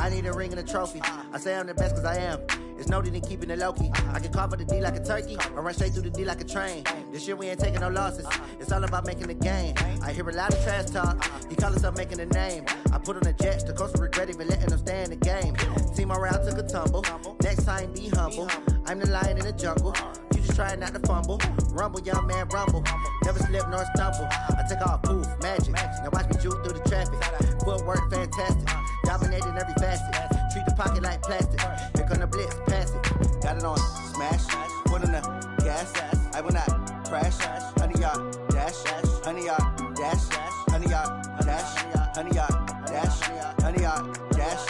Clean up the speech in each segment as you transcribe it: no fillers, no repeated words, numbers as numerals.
I need a ring and a trophy. I say I'm the best cause I am. It's no need in keeping it low-key. I can carve up the D like a turkey, or run straight through the D like a train. This year we ain't taking no losses. It's all about making the game. I hear a lot of trash talk. He call himself making a name. I put on the jets, the coast will regret even letting them stay in the game. Team morale took a tumble. Next time be humble. I'm the lion in the jungle. You just try not to fumble. Rumble, young man, rumble. Never slip nor stumble. I take off, poof, magic. Now watch me juke through the traffic. Footwork fantastic. Dominating every facet. Treat the pocket like plastic. Here come the blitz, pass it. Got it on smash. Put in the gas. I will not crash. 100-yard dash. 100-yard dash. 100-yard dash. 100-yard dash. 100-yard dash.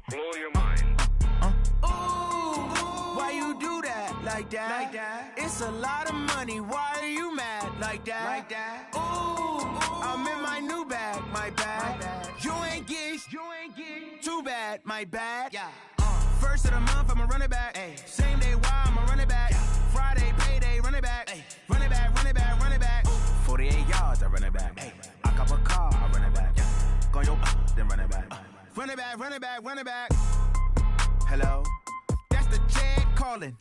Blow your mind. Why you do that like that? It's a lot of money. Why are you mad like that? Ooh, I'm in my new bag, my bad. You ain't get too bad, my bad. First of the month, I'ma run it back. Same day, why I'ma run it back. Friday, payday, run it back. Run it back, run it back, run it back. 48 yards, I run it back. I cop a car, I run it back. Go yo, then run it back. Run it back, run it back, run it back. Hello? That's the jag calling.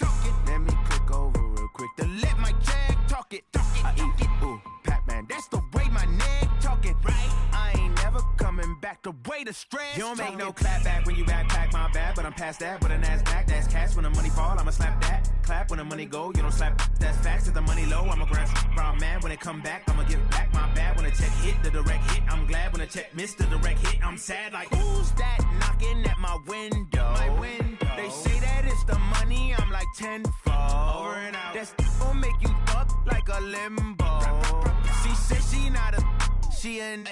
Let me click over real quick to let my jag talk it. I eat it, ooh, Pac-Man. That's the way my neck talking. Right? I ain't never coming back the way the stress. You don't make no clap back when you backpack, my bad. But I'm past that with a NASDAQ. That's cash when the money fall, I'ma slap that. Clap when the money go, you don't slap. That's facts. If the money low, I'ma grab brown man. When it come back, I'ma give back my bad. When the check hit, the direct hit. I'm glad when the check missed the direct hit. I'm sad like, who's that knocking at my window? My window. They say that it's the money, I'm like tenfold. Over and out. That's gon' make you fuck like a limbo. She said she not a, she an.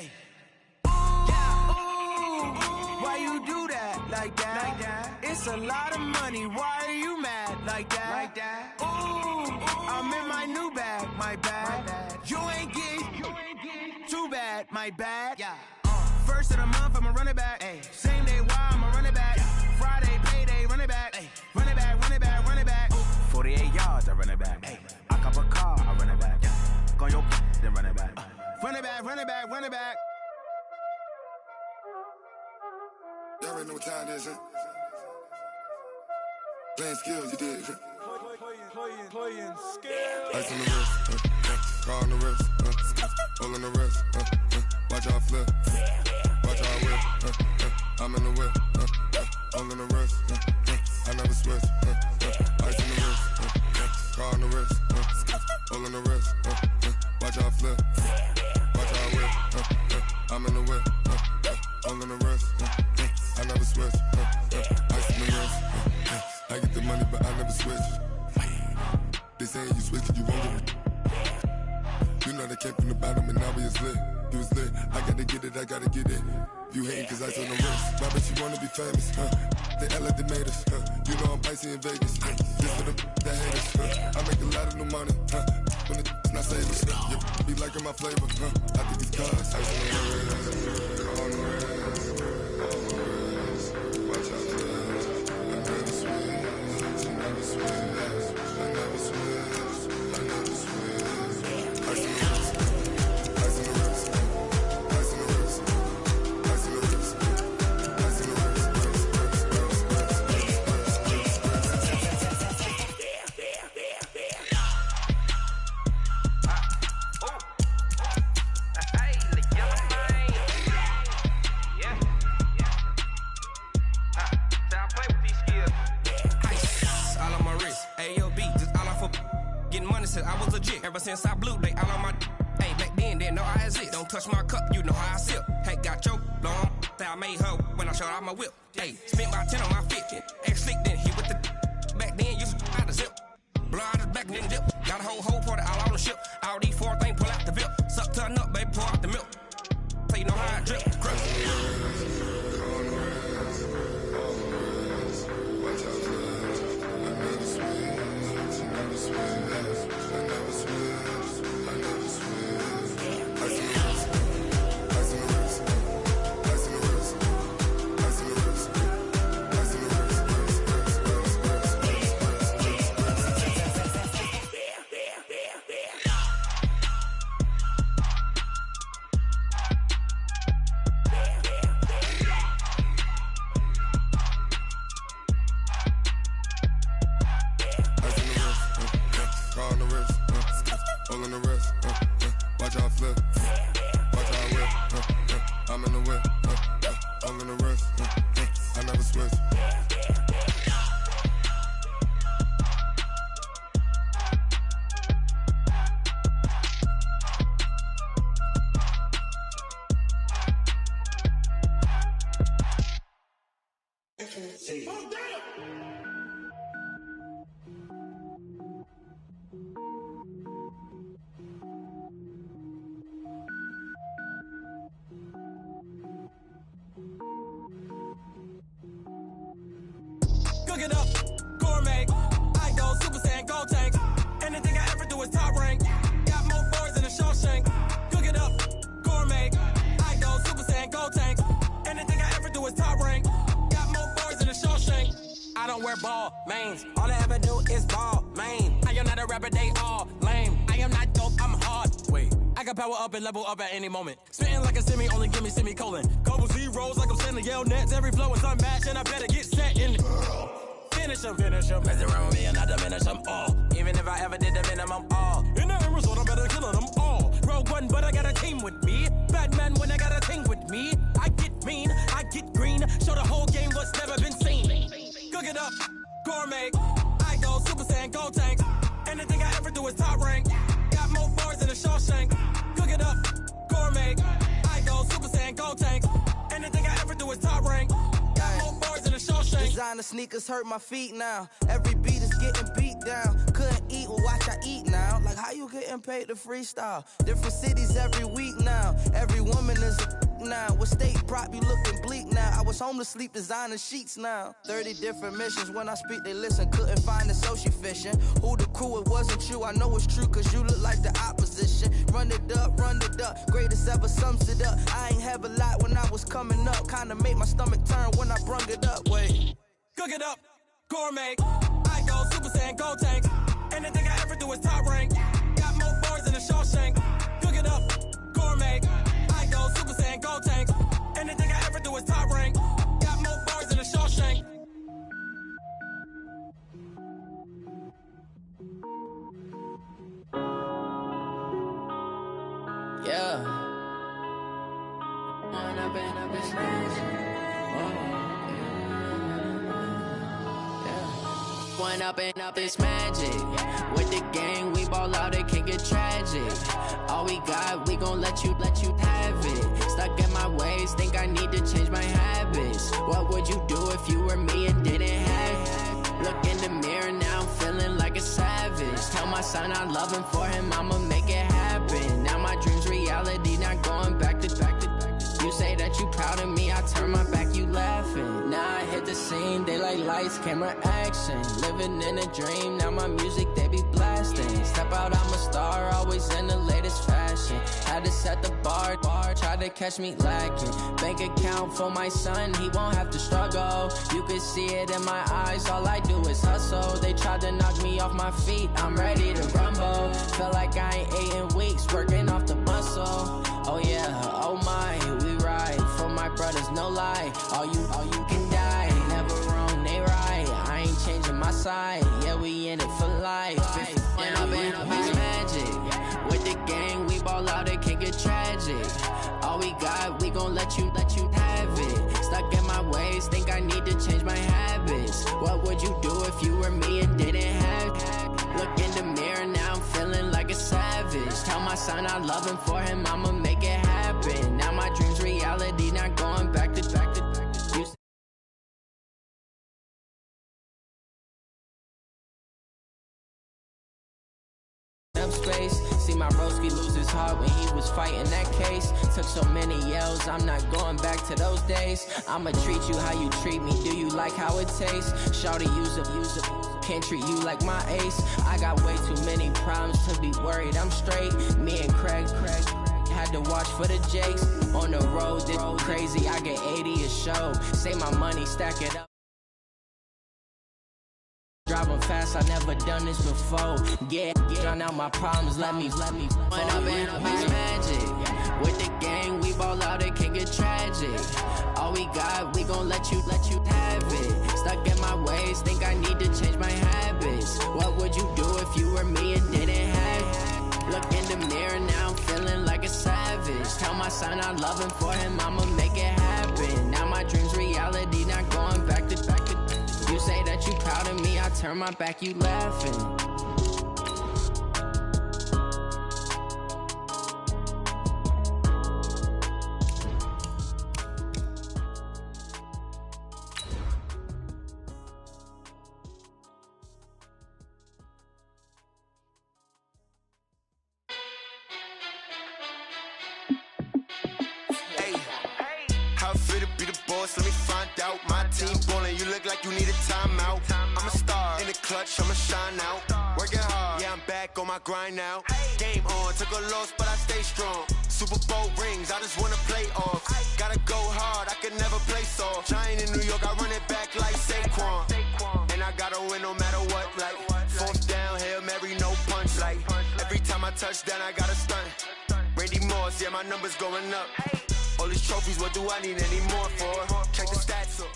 Why you do that like that? It's a lot of money. Why are you mad like that? Ooh, I'm in my new bag, my bad. You ain't get too bad, my bad. First of the month, I'ma run it back. Same day, why I'ma run it back. Friday, payday, run it back. Run it back, run it back, run it back. 48 yards, I run it back. I cop a car, I run it back. Go yo, then run it back. Run it back, run it back, run it back. Y'all already know what time it is, huh? Playing skills, you did. Playing skills. Ice on the wrist, car on the wrist, hole in the wrist, watch out flip, watch out whip, I'm in the whip, hole in the wrist, I never switch, ice on the wrist, car on the wrist, hole in the wrist, watch out flip, watch out whip, I'm in the whip, hole in the wrist, I never switch, ice on the wrist, I get the money but I never switch. They saying you switch, you won't get it. You know they came from the bottom and now we is lit. You was lit, I gotta get it, I gotta get it. You hating cause I on the wrist. My bitch, you wanna be famous, They act like they made us, You know I'm icy in Vegas, Just for the that haters, I make a lot of new money, When it's not savings, you be liking my flavor, I think it's cause ice on the wrist, on the wrist, on the wrist. Watch out for this, I never switch, I never switch. I never switch, I never switch. Ice in the wrist, ice in the wrist, ice in the wrist, ice in the wrist, ice in the wrist, I was legit. Ever since I blew, they all on my. Hey, back then, didn't know I exist. Don't touch my cup, you know how I sip. Hey, got your long. I made her when I showed out my whip. Hey, spent about 10 on my 15. Ex slick, then hit with the. Back then, used to out the zip. Blow out the back, then dip. Got a whole party all on the ship. All these four things, pull out the VIP. Suck, turn up, baby, pour out the milk. So you know how I drip. Crush. I never switch, I never switch, I never switch, I never watch how I flip, watch how I whip. I'm in the whip, I'm in the wrist. I never switch. Cook it up, gourmet. I go Super Saiyan, gold tank. Anything I ever do is top rank. Got more boys than a Shawshank. Cook it up, gourmet. I go Super Saiyan, gold tank. Anything I ever do is top rank. Got more boys than a Shawshank. I don't wear ball mains. All I ever do is ball main. I am not a rapper, they all lame. I am not dope, I'm hard. Wait, I can power up and level up at any moment. Spitting like a semi, only give me semicolon. Couple zeros like I'm sending yell nets. Every flow is unmatched and I better get set in. Finish them. Mess around with me and I diminish them all. Even if I ever did the minimum all. In the result, I'm better killing them all. Rogue One, but I got a team with me. Batman when I got a team with me. I get mean, I get green. Show the whole game what's never been seen. Cook it up, gourmet. I go Super Saiyan, gold tank. Anything I ever do is top rank. Got more boys than a Shawshank. Cook it up, gourmet. I go Super Saiyan, gold tank. Anything I ever do is top rank. Got more boys than a Shawshank. Designer sneakers hurt my feet now. Every beat is getting beat down. Couldn't eat, well watch I eat now. Like how you getting paid to freestyle? Different cities every week now. Every woman is a now. What state prop you looking bleak now? I was home to sleep designer sheets now. 30 different missions. When I speak they listen. Couldn't find it so she fishing. Who the crew? It wasn't you. I know it's true cause you look like the opposition. Run it up. Greatest ever sums it up. I ain't have a lot when I was coming up. Kinda made my stomach turn when I brung it up. Wait. Cook it up, gourmet. I go Super Saiyan, gold tank. Anything I ever do is top rank. Got more boys than a Shawshank. Cook it up, gourmet. I go Super Saiyan, gold tank. Anything I ever do is top rank. Got more boys than a Shawshank. Yeah. One up and up is magic. With the gang, we ball out, it can get tragic. All we got, we gon' let you have it. Stuck in my ways, think I need to change my habits. What would you do if you were me and didn't have it? Look in the mirror, now I'm feeling like a savage. Tell my son I love him, for him I'ma make it happen. Now my dream's reality, not going back to. You say that you proud of me, I turn my back, you laughing. Now I hit the scene, they like lights, camera, action. Living in a dream, now my music, they be blasting. Step out, I'm a star, always in the latest fashion. Had to set the bar, try to catch me lacking. Bank account for my son, he won't have to struggle. You can see it in my eyes, all I do is hustle. They tried to knock me off my feet, I'm ready to rumble. Feel like I ain't ate in weeks, working off the muscle. Oh yeah, oh my, we ride for my brothers, no lie. All you can die, never wrong, they right. I ain't changing my side, yeah, we in it for life. When up is magic. With the gang, we ball out, it can get tragic. All we got, we gon' let you have it. Stuck in my ways, think I need to change my habits. What would you do if you were me and didn't have it? Look in the mirror, now I'm feeling like a savage. Tell my son I love him, for him I'ma make it happen. Now my dream's reality, not going back to. Space. See my broski lose his heart when he was fighting that case. Took so many yells, I'm not going back to those days. I'ma treat you how you treat me, do you like how it tastes? Shawty, use it, can't treat you like my ace. I got way too many problems to be worried, I'm straight. Me and Craig had to watch for the Jakes. On the road, this crazy, I get 80 a show. Save my money, stack it up. Driving fast, I never done this before. Yeah, drown out my problems, let me. When up is magic. With the gang, we ball out, it can get tragic. All we got, we gon' let you have it. Stuck in my ways, think I need to change my habits. What would you do if you were me and didn't have it? Look in the mirror. here, now I'm feeling like a savage. Tell my son I love him, for him I'ma make it happen. Now my dream's reality, not going back to. You say that you proud of me, I turn my back, you laughing. Let me find out. My team ballin', you look like you need a timeout. I'm a star in the clutch, I'ma shine out. Working hard, yeah, I'm back on my grind now. Game on, took a loss, but I stay strong. Super Bowl rings, I just wanna play off. Gotta go hard, I could never play soft. Giant in New York, I run it back like Saquon. And I gotta win no matter what, like fourth down, Hail Mary, no punch. Like every time I touch down, I gotta stunt. Randy Moss, yeah, my number's going up. All these trophies, what do I need any more for? Check the stats up.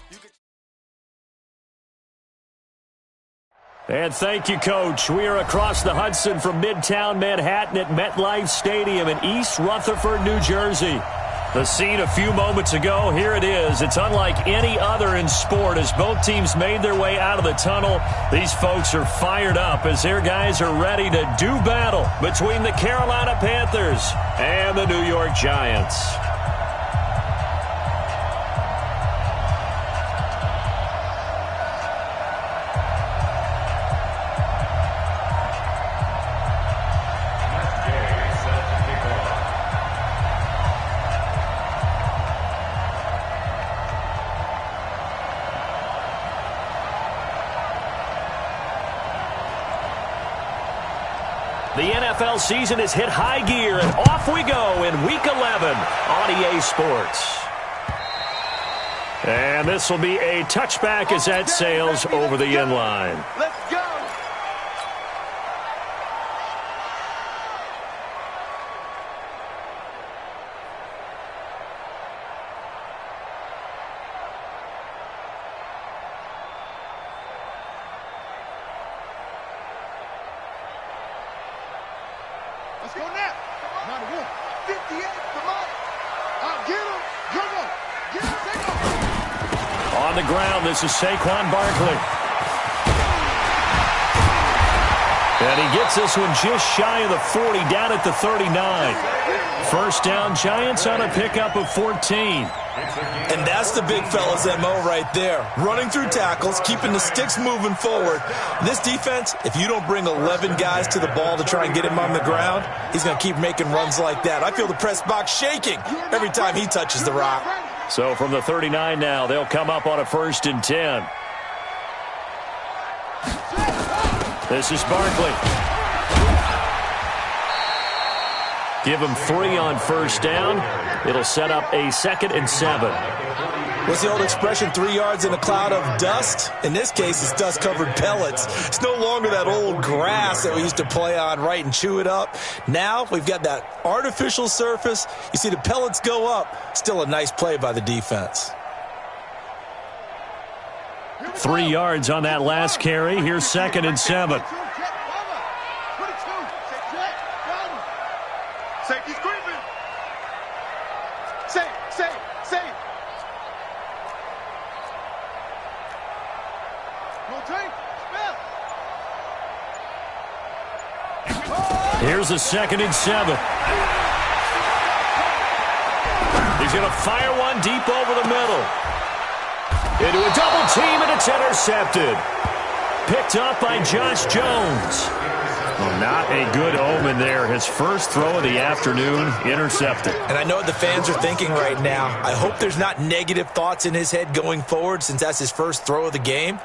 And thank you, Coach. We are across the Hudson from Midtown Manhattan at MetLife Stadium in East Rutherford, New Jersey. The scene a few moments ago, here it is. It's unlike any other in sport as both teams made their way out of the tunnel. These folks are fired up as their guys are ready to do battle between the Carolina Panthers and the New York Giants. The NFL season has hit high gear, and off we go in Week 11 on EA Sports. And this will be a touchback as that sails over the end line. Let's go! Let's go now. 91, 58, come on. Get him. Come on. Get him. Take him. On the ground, this is Saquon Barkley. And he gets this one just shy of the 40, down at the 39. First down, Giants on a pickup of 14. And that's the big fella's MO right there. Running through tackles, keeping the sticks moving forward. This defense, if you don't bring 11 guys to the ball to try and get him on the ground, he's going to keep making runs like that. I feel the press box shaking every time he touches the rock. So from the 39 now, they'll come up on a 1st and 10. This is Barkley. Give him 3 on first down. It'll set up a 2nd and 7. What's the old expression, 3 yards in a cloud of dust? In this case, it's dust-covered pellets. It's no longer that old grass that we used to play on, right, and chew it up. Now we've got that artificial surface. You see the pellets go up. Still a nice play by the defense. 3 yards on that last carry. Here's 2nd and 7. Safety's creeping. Safe. No tank. Here's a 2nd and 7. He's going to fire one deep over the middle. Into a double team, and it's intercepted. Picked up by Josh Jones. Well, not a good omen there. His first throw of the afternoon, intercepted. And I know what the fans are thinking right now. I hope there's not negative thoughts in his head going forward since that's his first throw of the game.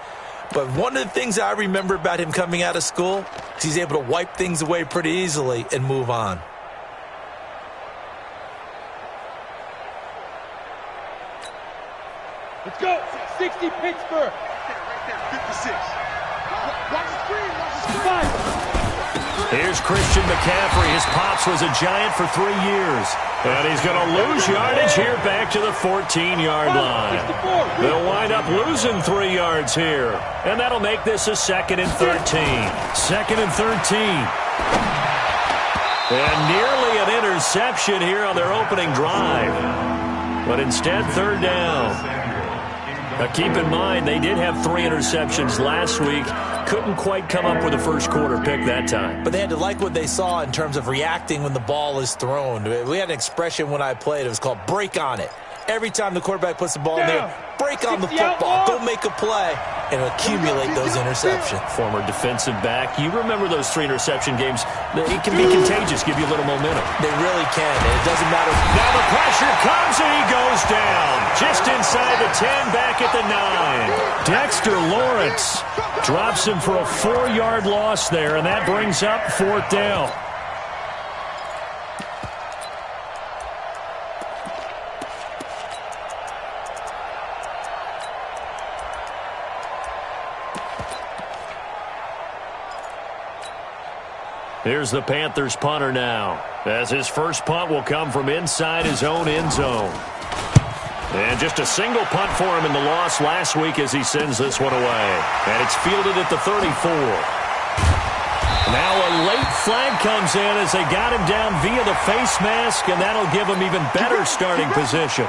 But one of the things I remember about him coming out of school is he's able to wipe things away pretty easily and move on. Let's go. 60 Pittsburgh. Right there. 56. Watch the screen. Here's Christian McCaffrey. His pops was a Giant for 3 years. And he's going to lose yardage here back to the 14-yard line. They'll wind up losing 3 yards here. And that'll make this a 2nd and 13. 2nd and 13. And nearly an interception here on their opening drive. But instead, third down. Now keep in mind, they did have 3 interceptions last week. Couldn't quite come up with a first quarter pick that time. But they had to like what they saw in terms of reacting when the ball is thrown. We had an expression when I played. It was called break on it. Every time the quarterback puts the ball in there, break on the football. Go make a play and accumulate those interceptions. Former defensive back. You remember those 3 interception games. It can be contagious, give you a little momentum. They really can, and it doesn't matter. Now the pressure comes, and he goes down. Just inside the 10, back at the 9. Dexter Lawrence drops him for a 4-yard loss there, and that brings up 4th down. Here's the Panthers punter now, as his first punt will come from inside his own end zone. And just a single punt for him in the loss last week as he sends this one away. And it's fielded at the 34. Now a late flag comes in as they got him down via the face mask, and that'll give him even better starting position.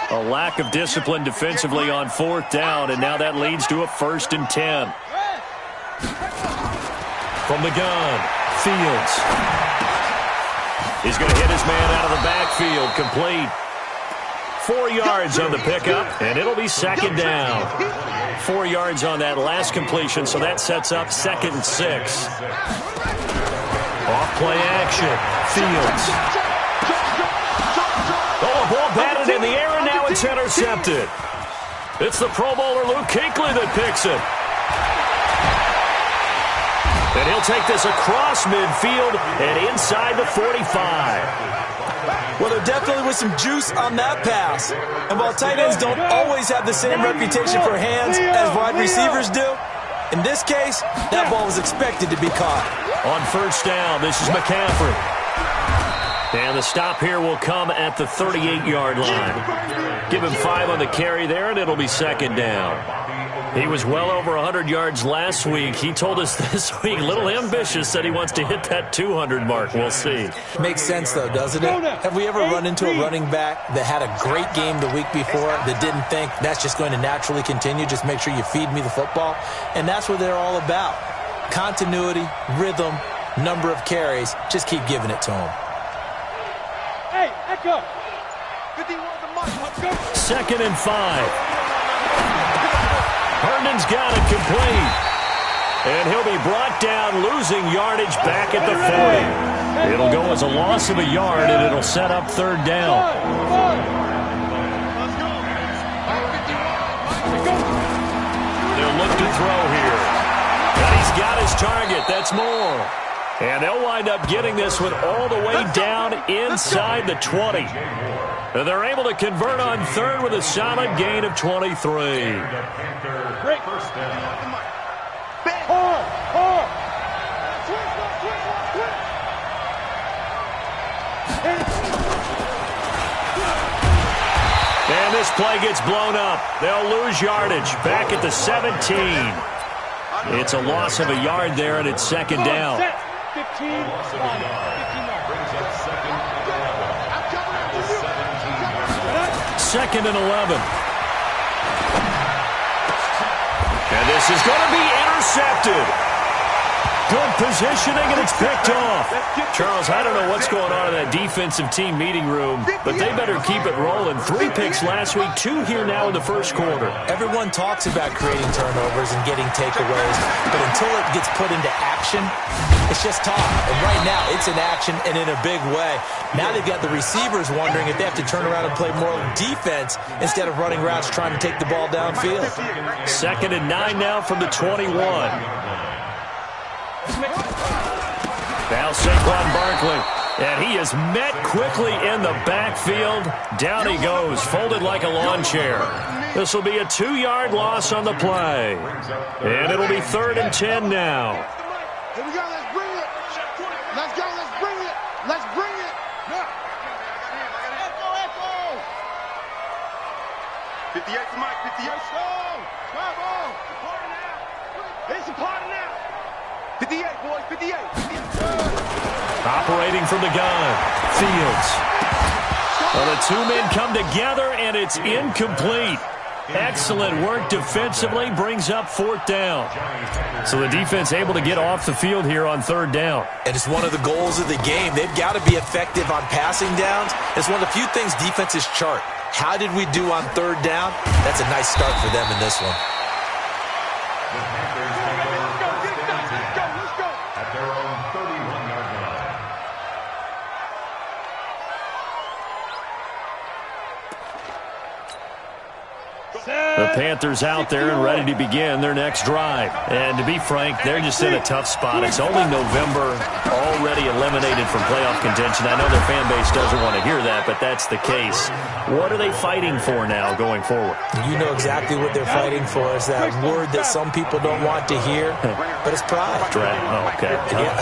A lack of discipline defensively on 4th down, and now that leads to a 1st and 10. From the gun, Fields. He's going to hit his man out of the backfield, complete. 4 yards on the pickup, and it'll be 2nd down. 4 yards on that last completion, so that sets up 2nd and 6. Off play action, Fields. Oh, a ball batted in the air, and now it's intercepted. It's the Pro Bowler Luke Kuechly that picks it. And he'll take this across midfield and inside the 45. Well, there definitely was some juice on that pass. And while tight ends don't always have the same reputation for hands as wide receivers do, in this case, that ball was expected to be caught. On 1st down, this is McCaffrey. And the stop here will come at the 38-yard line. Give him 5 on the carry there, and it'll be 2nd down. He was well over 100 yards last week. He told us this week, a little ambitious, said he wants to hit that 200 mark. We'll see. Makes sense, though, doesn't it? Have we ever run into a running back that had a great game the week before that didn't think that's just going to naturally continue? Just make sure you feed me the football. And that's what they're all about. Continuity, rhythm, number of carries. Just keep giving it to them. Hey, Echo. 51 the mark. Let's go. 2nd and 5. Herndon's got it complete. And he'll be brought down, losing yardage back at the 40. It'll go as a loss of a yard, and it'll set up 3rd down. They'll look to throw here. And he's got his target. That's more. And they'll wind up getting this one all the way down inside the 20. And they're able to convert on 3rd with a solid gain of 23. Great. First down. Hard. And this play gets blown up. They'll lose yardage back at the 17. It's a loss of a yard there, and it's 2nd down. 15 2nd and 11. And this is going to be intercepted. Good positioning, and it's picked off. Charles, I don't know what's going on in that defensive team meeting room, but they better keep it rolling. 3 picks last week, 2 here now in the first quarter. Everyone talks about creating turnovers and getting takeaways, but until it gets put into action, it's just talk. And right now, it's in action and in a big way. Now they've got the receivers wondering if they have to turn around and play more defense instead of running routes trying to take the ball downfield. 2nd and 9 now from the 21. Now Saquon Barkley, and he is met quickly in the backfield. Down he goes, folded like a lawn chair. This will be a 2-yard loss on the play. And it'll be 3rd and 10 now. Here we go, let's bring it. Let's go, let's bring it. Let's bring it. Echo. 58 to Mike, 58. Bravo. It's a party now. 58, boys, 58. Operating from the gun, Fields. Well, the two men come together, and it's incomplete. Excellent work defensively, brings up 4th down. So the defense able to get off the field here on 3rd down. And it's one of the goals of the game. They've got to be effective on passing downs. It's one of the few things defenses chart. How did we do on 3rd down? That's a nice start for them in this one. At their own 31-yard line. The Panthers out there and ready to begin their next drive. And to be frank, they're just in a tough spot. It's only November, already eliminated from playoff contention. I know their fan base doesn't want to hear that, but that's the case. What are they fighting for now going forward? You know exactly what they're fighting for. Is that word that some people don't want to hear, but it's pride. Draft. Oh, okay. Yeah.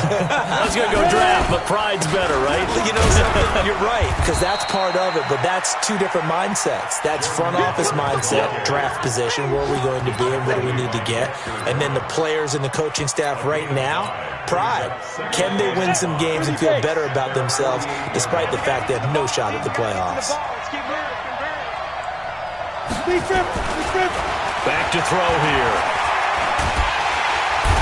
I was going to go draft, but pride's better, right? You know something? You're right, because that's part of it, but that's two different mindsets. That's front office mindset, draft position, where are we going to be and what do we need to get? And then the players and the coaching staff right now, pride. Can they win some games and feel better about themselves despite the fact they have no shot at the playoffs? Back to throw here.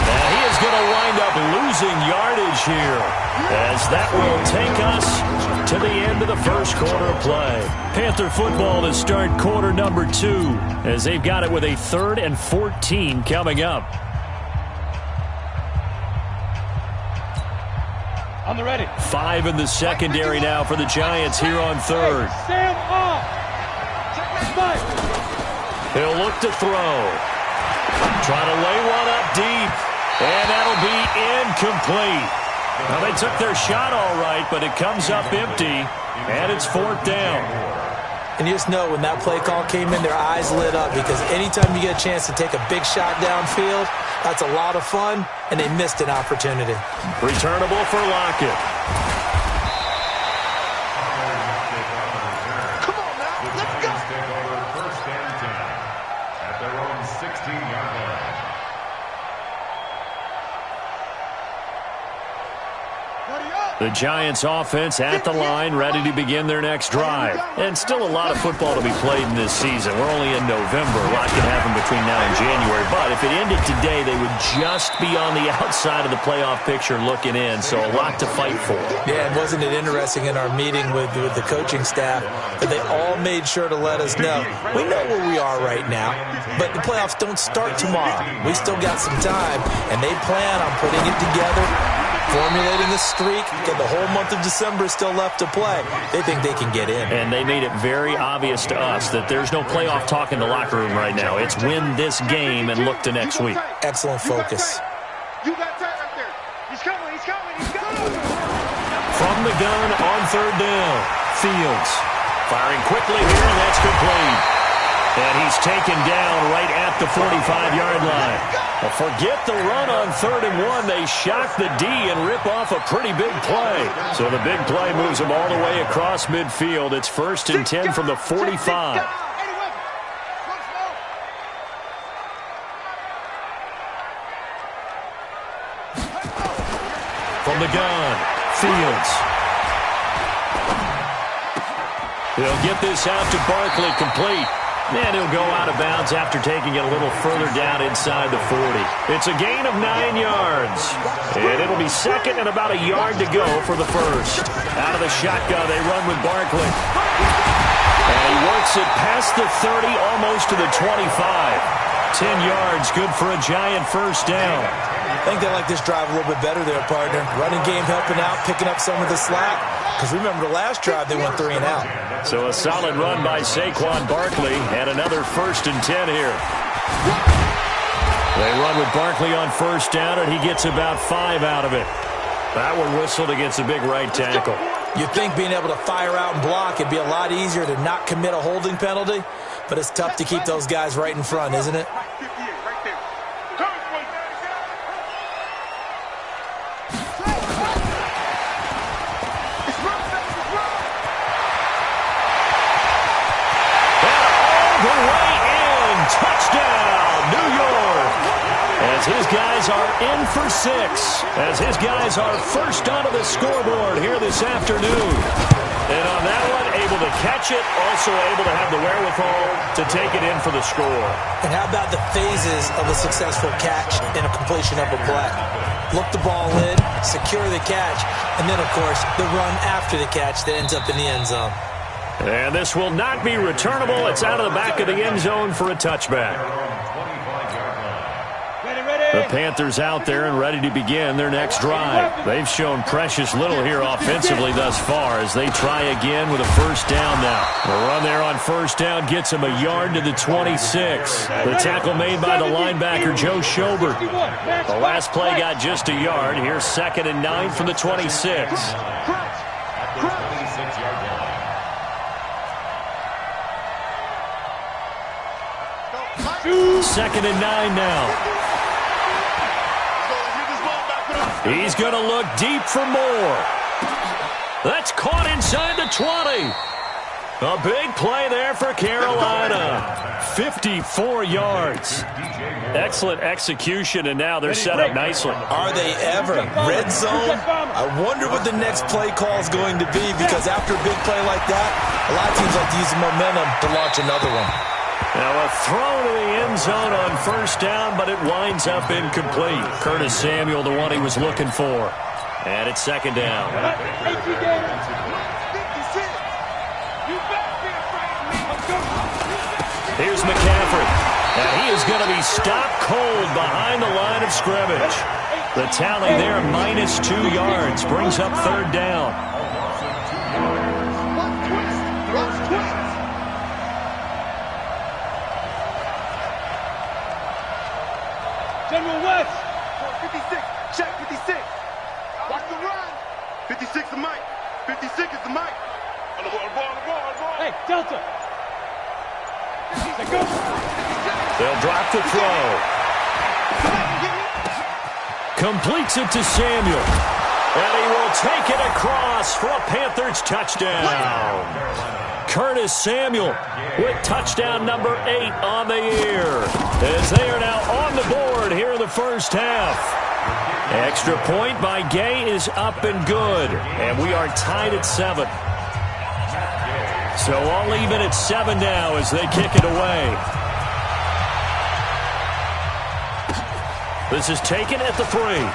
Now he is going to wind up losing yardage here, as that will take us to the end of the first quarter of play. Panther football to start quarter number 2, as they've got it with a 3rd and 14 coming up. On the ready. 5 in the secondary now for the Giants here on 3rd. Sam off. He'll look to throw. Trying to lay one up deep. And that'll be incomplete. Now, they took their shot all right, but it comes up empty, and it's 4th down. And you just know when that play call came in, their eyes lit up, because anytime you get a chance to take a big shot downfield, that's a lot of fun, and they missed an opportunity. Returnable for Lockett. Come on now, let's go. Take over 1st and 10 at their own 16-yard line. The Giants offense at the line, ready to begin their next drive. And still a lot of football to be played in this season. We're only in November. A lot can happen between now and January. But if it ended today, they would just be on the outside of the playoff picture looking in. So a lot to fight for. Yeah, and wasn't it interesting in our meeting with the coaching staff that they all made sure to let us know, we know where we are right now, but the playoffs don't start tomorrow. We still got some time, and they plan on putting it together, formulating a streak, and the whole month of December is still left to play. They think they can get in. And they made it very obvious to us that there's no playoff talk in the locker room right now. It's win this game and look to next week. Excellent focus. You got time right there. He's coming, he's coming, he's coming. From the gun on 3rd down, Fields firing quickly here, and that's complete. And he's taken down right at the 45-yard line. Well, forget the run on 3rd and 1. They shock the D and rip off a pretty big play. So the big play moves them all the way across midfield. It's 1st and 10 from the 45. From the gun, Fields. He'll get this out to Barkley, complete. And he'll go out of bounds after taking it a little further down inside the 40. It's a gain of 9 yards. And it'll be 2nd and about a yard to go for the 1st. Out of the shotgun, they run with Barkley. And he works it past the 30, almost to the 25. 10 yards, good for a Giant 1st down. I think they like this drive a little bit better there, partner. Running game helping out, picking up some of the slack. Because remember, the last drive, they went 3 and out. So a solid run by Saquon Barkley, and another 1st and 10 here. They run with Barkley on 1st down, and he gets about 5 out of it. That one whistled against a big right tackle. You'd think being able to fire out and block, it'd be a lot easier to not commit a holding penalty, but it's tough to keep those guys right in front, isn't it? as his guys are in for 6, as his guys are first onto the scoreboard here this afternoon. And on that one, able to catch it, also able to have the wherewithal to take it in for the score. And how about the phases of a successful catch and a completion of a play? Look the ball in, secure the catch, and then, of course, the run after the catch that ends up in the end zone. And this will not be returnable. It's out of the back of the end zone for a touchback. The Panthers out there and ready to begin their next drive. They've shown precious little here offensively thus far as they try again with a first down now. The run there on first down gets him a yard to the 26. The tackle made by the linebacker, Joe Schobert. The last play got just a yard. Here's 2nd and 9 from the 26. 2nd and 9 now. He's going to look deep for more. That's caught inside the 20. A big play there for Carolina. 54 yards. Excellent execution, and now they're set up nicely. Are they ever? Red zone? I wonder what the next play call is going to be, because after a big play like that, a lot of teams like to use the momentum to launch another one. Now a throw to the end zone on first down, but it winds up incomplete. Curtis Samuel, the one he was looking for. And it's 2nd down. Here's McCaffrey. And he is going to be stopped cold behind the line of scrimmage. The tally there, -2 yards, brings up 3rd down. General West. 56. Check 56. Watch the run. 56 is Mike. 56 is the Mike. On the ball. Hey, Delta. Let's go. They'll drop the throw. Completes it to Samuel. And he will take it across for a Panthers touchdown. Curtis Samuel with touchdown number 8 on the year, as they are now on the board here in the first half. Extra point by Gay is up and good, and we are tied at 7. So all even at 7 now as they kick it away. This is taken at the 3.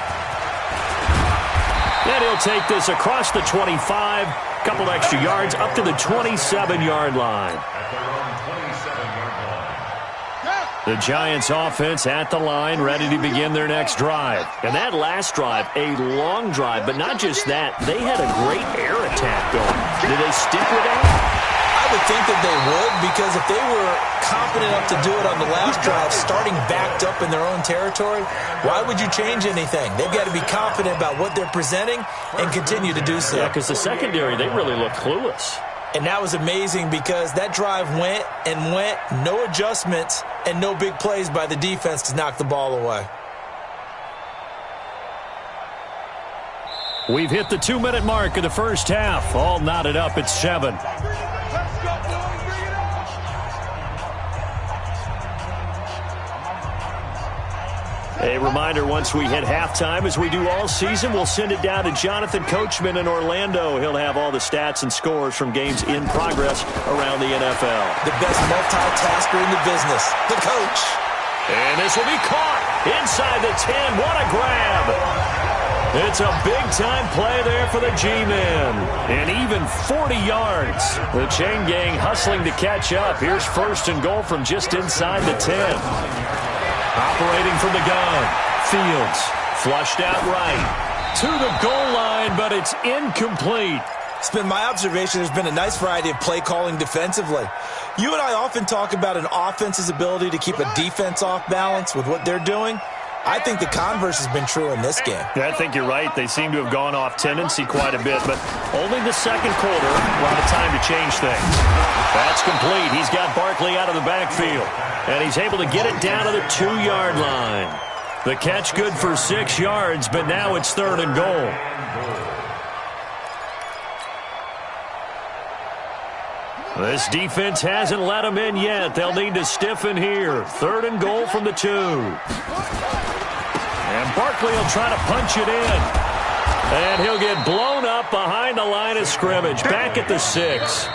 And he'll take this across the 25. Couple extra yards up to the 27-yard line. The Giants offense at the line, ready to begin their next drive. And that last drive, a long drive, but not just that. They had a great air attack going. Did they stick with that? I would think that they would, because if they were confident enough to do it on the last drive, starting backed up in their own territory, why would you change anything? They've got to be confident about what they're presenting and continue to do so. Yeah, because the secondary, they really looked clueless. And that was amazing, because that drive went and went, no adjustments and no big plays by the defense to knock the ball away. We've hit the 2-minute mark of the first half. All knotted up at 7. A reminder, once we hit halftime, as we do all season, we'll send it down to Jonathan Coachman in Orlando. He'll have all the stats and scores from games in progress around the NFL. The best multitasker in the business, the coach. And this will be caught inside the 10. What a grab. It's a big-time play there for the G-men. And even 40 yards. The chain gang hustling to catch up. Here's 1st and goal from just inside the 10. Operating from the gun. Fields flushed out right to the goal line, but it's incomplete. It's been my observation there's been a nice variety of play calling defensively. You and I often talk about an offense's ability to keep a defense off balance with what they're doing. I think the converse has been true in this game. I think you're right. They seem to have gone off tendency quite a bit, but only the second quarter, a lot of time to change things. That's complete. He's got Barkley out of the backfield, and he's able to get it down to the 2-yard line. The catch good for 6 yards, but now it's 3rd and goal. This defense hasn't let them in yet. They'll need to stiffen here. 3rd and goal from the 2. And Barkley will try to punch it in. And he'll get blown up behind the line of scrimmage, back at the 6.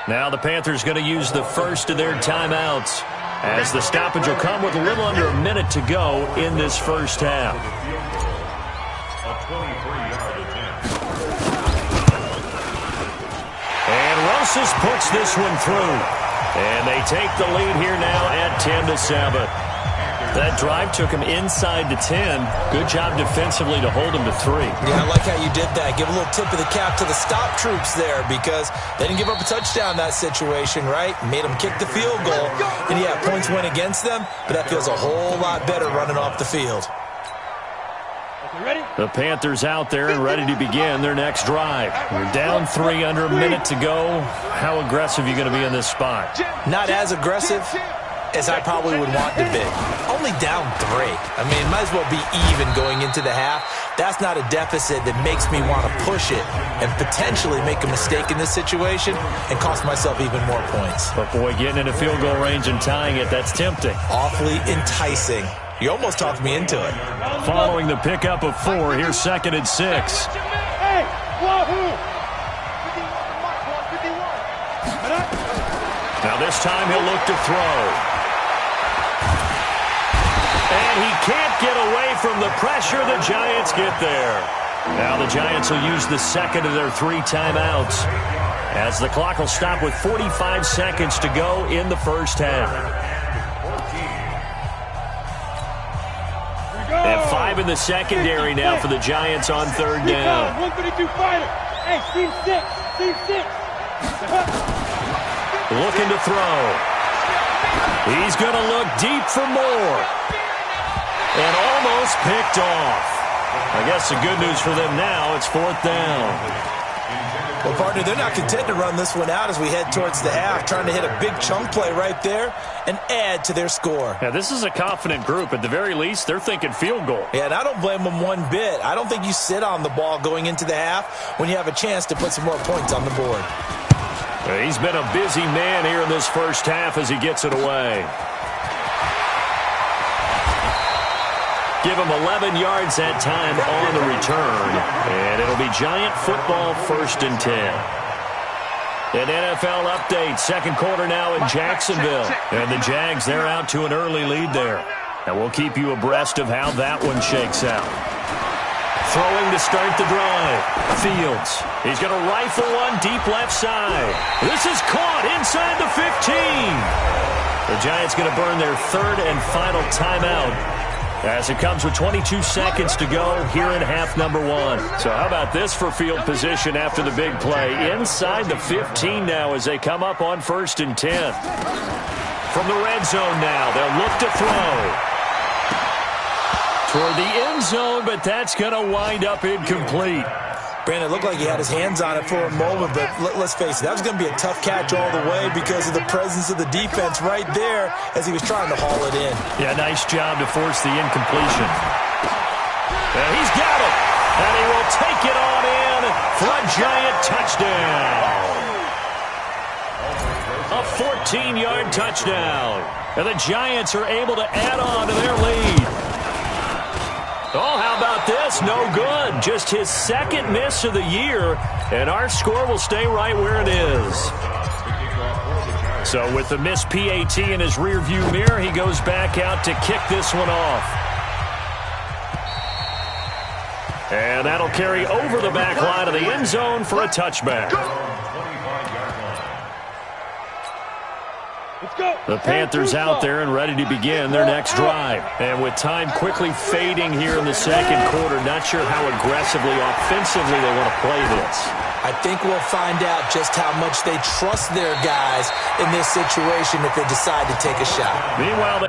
Now the Panthers going to use the first of their timeouts, as the stoppage will come with a little under a minute to go in this first half. A 23-yard attempt. And Rosas puts this one through. And they take the lead here now at 10-7. That drive took him inside the 10. Good job defensively to hold him to 3. Yeah, I like how you did that. Give a little tip of the cap to the stop troops there, because they didn't give up a touchdown in that situation, right? Made them kick the field goal. And yeah, points went against them, but that feels a whole lot better running off the field. The Panthers out there and ready to begin their next drive. You're down 3, under a minute to go. How aggressive are you going to be in this spot? Not as aggressive as I probably would want to be. Only down 3. I mean, might as well be even going into the half. That's not a deficit that makes me want to push it and potentially make a mistake in this situation and cost myself even more points. But boy, getting into field goal range and tying it, that's tempting. Awfully enticing. You almost talked me into it. Following the pickup of 4, here's 2nd and 6. Hey, wahoo! Now this time he'll look to throw. And he can't get away from the pressure. The Giants get there. Now the Giants will use the second of their 3 timeouts, as the clock will stop with 45 seconds to go in the first half. And 5 in the secondary now for the Giants on 3rd down. 152 fighter. Hey, team 6. Team 6. Looking to throw. He's going to look deep for more. And almost picked off. I guess the good news for them now, it's 4th down. Well, partner, they're not content to run this one out as we head towards the half, trying to hit a big chunk play right there and add to their score. Yeah, this is a confident group. At the very least, they're thinking field goal. Yeah, and I don't blame them one bit. I don't think you sit on the ball going into the half when you have a chance to put some more points on the board. He's been a busy man here in this first half as he gets it away. Give him 11 yards that time on the return. And it'll be Giant football, 1st and 10. An NFL update. 2nd quarter now in Jacksonville. And the Jags, they're out to an early lead there. And we'll keep you abreast of how that one shakes out. Throwing to start the drive. Fields. He's going to rifle one deep left side. This is caught inside the 15. The Giants going to burn their 3rd and final timeout, as it comes with 22 seconds to go here in half number 1. So how about this for field position after the big play? Inside the 15 now as they come up on 1st and 10. From the red zone now, they'll look to throw toward the end zone, but that's going to wind up incomplete. Brandon, it looked like he had his hands on it for a moment, but let's face it, that was going to be a tough catch all the way because of the presence of the defense right there as he was trying to haul it in. Yeah, nice job to force the incompletion. And he's got it, and he will take it on in for a Giant touchdown. A 14-yard touchdown. And the Giants are able to add on to their lead. Oh, how about this? No good. Just his 2nd miss of the year, and our score will stay right where it is. So with the missed PAT in his rearview mirror, he goes back out to kick this one off. And that'll carry over the back line of the end zone for a touchback. The Panthers out there and ready to begin their next drive. And with time quickly fading here in the 2nd quarter, not sure how aggressively, offensively they want to play this. I think we'll find out just how much they trust their guys in this situation if they decide to take a shot. Meanwhile,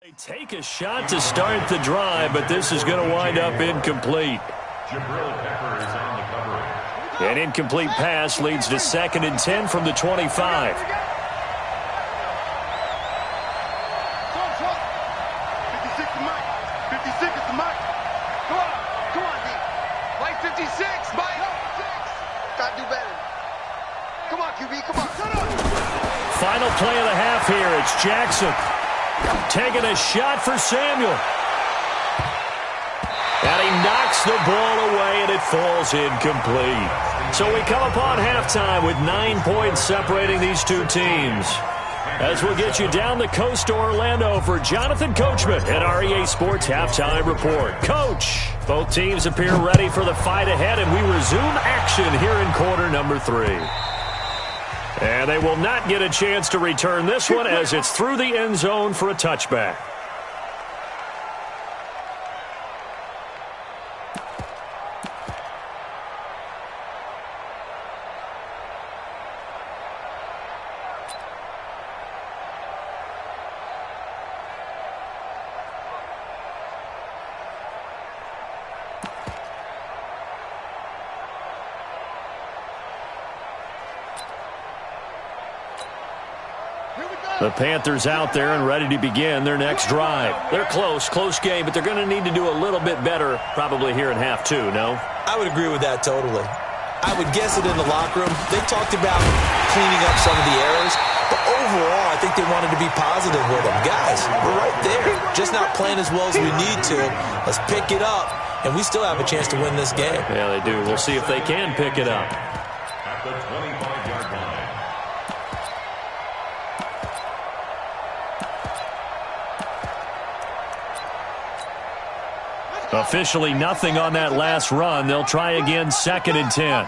They take a shot to start the drive, but this is going to wind up incomplete. An incomplete pass leads to 2nd and 10 from the 25. 56, Mike. Gotta do better. Come on, QB, come on. Final play of the half here. It's Jackson taking a shot for Samuel. And he knocks the ball away, and it falls incomplete. So we come upon halftime with 9 points separating these two teams. As we'll get you down the coast to Orlando for Jonathan Coachman at REA Sports Halftime Report. Coach, both teams appear ready for the fight ahead, and we resume action here in quarter number 3. And they will not get a chance to return this one as it's through the end zone for a touchback. The Panthers out there and ready to begin their next drive. They're close game, but they're going to need to do a little bit better probably here in half 2, no? I would agree with that totally. I would guess it in the locker room. They talked about cleaning up some of the errors, but overall I think they wanted to be positive with them. Guys, we're right there. Just not playing as well as we need to. Let's pick it up, and we still have a chance to win this game. Yeah, they do. We'll see if they can pick it up. At the 25-yard line. Officially nothing on that last run. They'll try again 2nd and 10.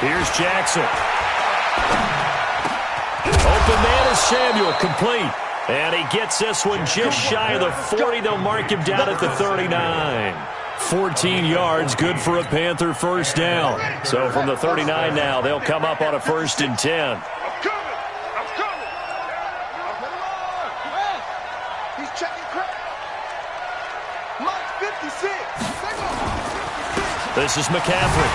Here's Jackson. Open man is Samuel, complete. And he gets this one just shy of the 40. They'll mark him down at the 39. 14 yards, good for a Panther first down. So from the 39 now, they'll come up on a 1st and 10. This is McCaffrey,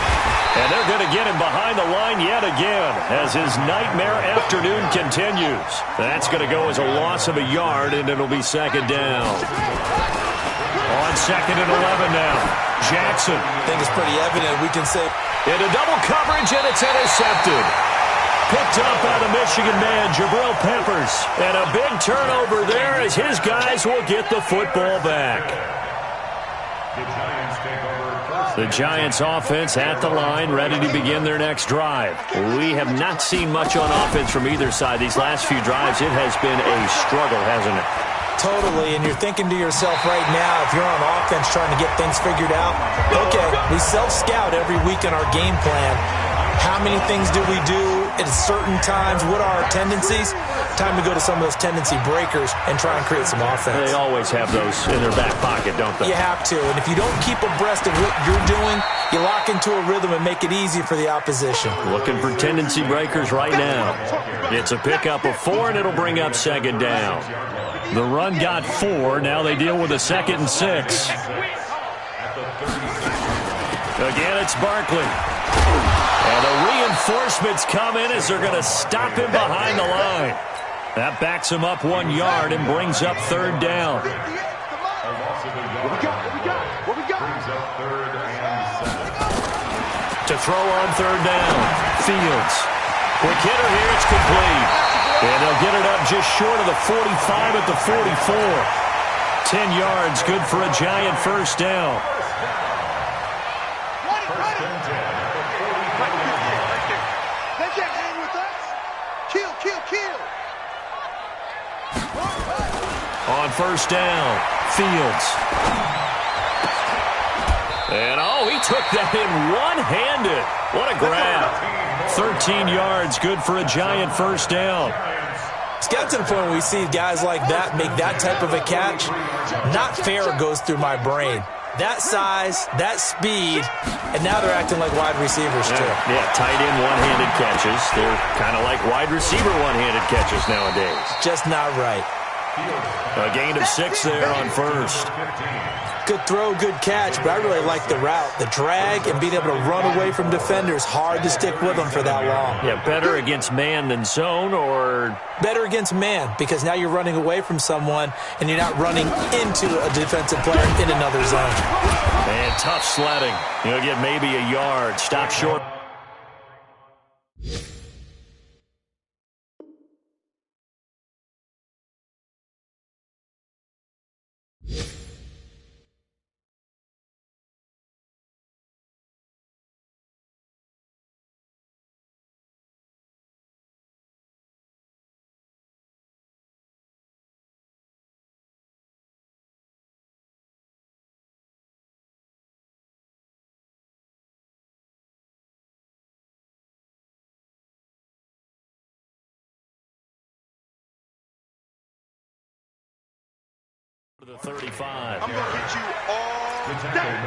and they're going to get him behind the line yet again as his nightmare afternoon continues. That's going to go as a loss of a yard, and it'll be 2nd down. On 2nd and 11 now, Jackson. I think it's pretty evident. We can say into double coverage, and it's intercepted. Picked up by the Michigan man, Jabril Peppers. And a big turnover there as his guys will get the football back. The Giants offense at the line, ready to begin their next drive. We have not seen much on offense from either side. These last few drives, it has been a struggle, hasn't it? Totally, and you're thinking to yourself right now, if you're on offense trying to get things figured out, okay, we self-scout every week in our game plan. How many things do we do at certain times? What are our tendencies? Time to go to some of those tendency breakers and try and create some offense. They always have those in their back pocket, don't they? You have to, and if you don't keep abreast of what you're doing, you lock into a rhythm and make it easy for the opposition. Looking for tendency breakers right now. It's a pickup of 4, and it'll bring up 2nd down. The run got 4. Now they deal with a 2nd and 6. Again, it's Barkley. And the reinforcements come in as they're going to stop him behind the line. That backs him up 1 yard and brings up 3rd down. What we got? To throw on 3rd down. Fields. Quick hitter here. It's complete. And they'll get it up just short of the 45 at the 44. 10 yards, good for a Giant first down. They can't hang with us. Kill. On 1st down, Fields. And, he took that in one-handed. What a grab. 13 yards, good for a Giant first down. It's got to the point where we see guys like that make that type of a catch. Not fair goes through my brain. That size, that speed, and now they're acting like wide receivers, too. Yeah, tight end one-handed catches. They're kind of like wide receiver one-handed catches nowadays. Just not right. A gain of 6 there on first. Good throw, good catch, but I really like the route. The drag and being able to run away from defenders, hard to stick with them for that long. Yeah, better against man than zone, or? Better against man, because now you're running away from someone and you're not running into a defensive player in another zone. And tough sledding. You'll get maybe a yard. Stop short. The 35. I'm going to hit you all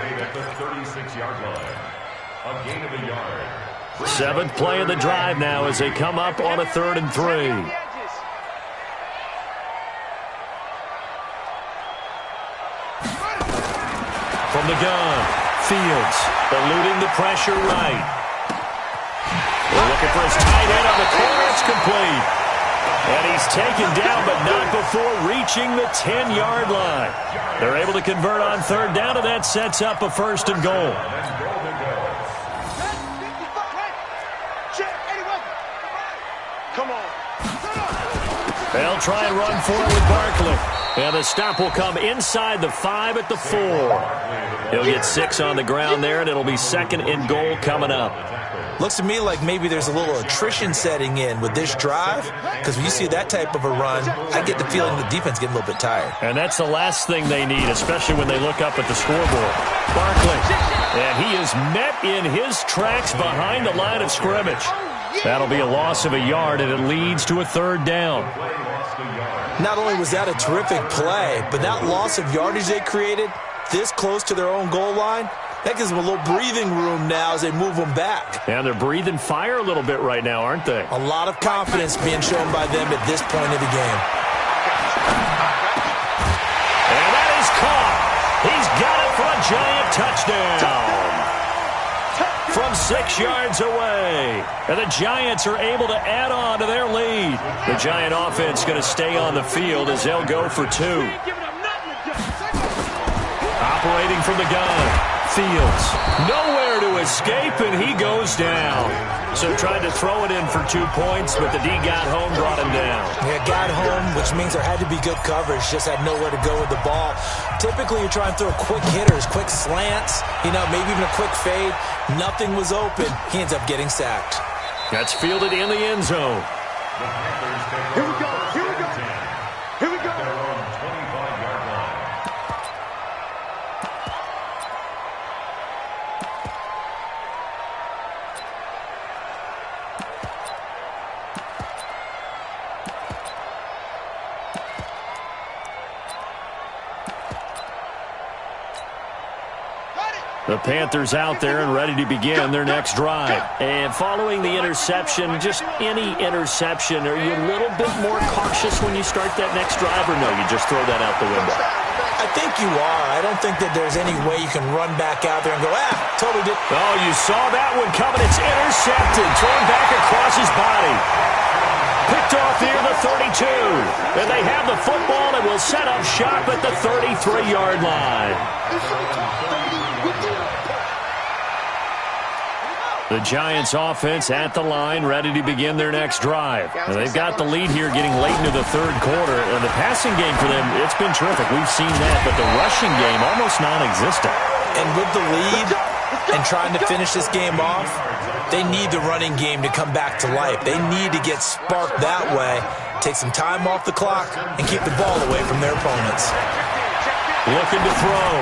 made at the 36-yard line. A gain of a yard. 7th play of the drive now as they come up on a 3rd and 3. From the gun, Fields eluding the pressure right. They're looking for his tight end on the corner. It's complete. And he's taken down, but not before reaching the 10-yard line. They're able to convert on 3rd down, and that sets up a 1st and goal. Come on. They'll try and run for it with Barkley. And the stop will come inside the 5 at the 4. He'll get 6 on the ground there, and it'll be 2nd and goal coming up. Looks to me like maybe there's a little attrition setting in with this drive, because when you see that type of a run, I get the feeling the defense getting a little bit tired. And that's the last thing they need, especially when they look up at the scoreboard. Barkley, and he is met in his tracks behind the line of scrimmage. That'll be a loss of a yard, and it leads to a 3rd down. Not only was that a terrific play, but that loss of yardage they created this close to their own goal line, that gives them a little breathing room now as they move them back. And they're breathing fire a little bit right now, aren't they? A lot of confidence being shown by them at this point of the game. And that is caught. He's got it for a giant touchdown. From 6 yards away. And the Giants are able to add on to their lead. The Giant offense going to stay on the field as they'll go for 2. Operating from the gun. Fields nowhere to escape, and he goes down. So tried to throw it in for 2 points, but the D got home, brought him down. Yeah, got home, which means there had to be good coverage. Just had nowhere to go with the ball. Typically, you're trying to throw quick hitters, quick slants, maybe even a quick fade. Nothing was open. He ends up getting sacked. That's fielded in the end zone. Here we go. Here we go. Here we go. The Panthers out there and ready to begin their next drive. And following the interception, just any interception, are you a little bit more cautious when you start that next drive, or no, you just throw that out the window? I think you are. I don't think that there's any way you can run back out there and go, totally did. Oh, you saw that one coming. It's intercepted, thrown back across his body. Picked off near the 32. And they have the football and will set up shop at the 33-yard line. The Giants offense at the line, ready to begin their next drive. Now, they've got the lead here getting late into the 3rd quarter. And the passing game for them, it's been terrific. We've seen that, but the rushing game almost non-existent. And with the lead and trying to finish this game off, they need the running game to come back to life. They need to get sparked that way, take some time off the clock, and keep the ball away from their opponents. Looking to throw.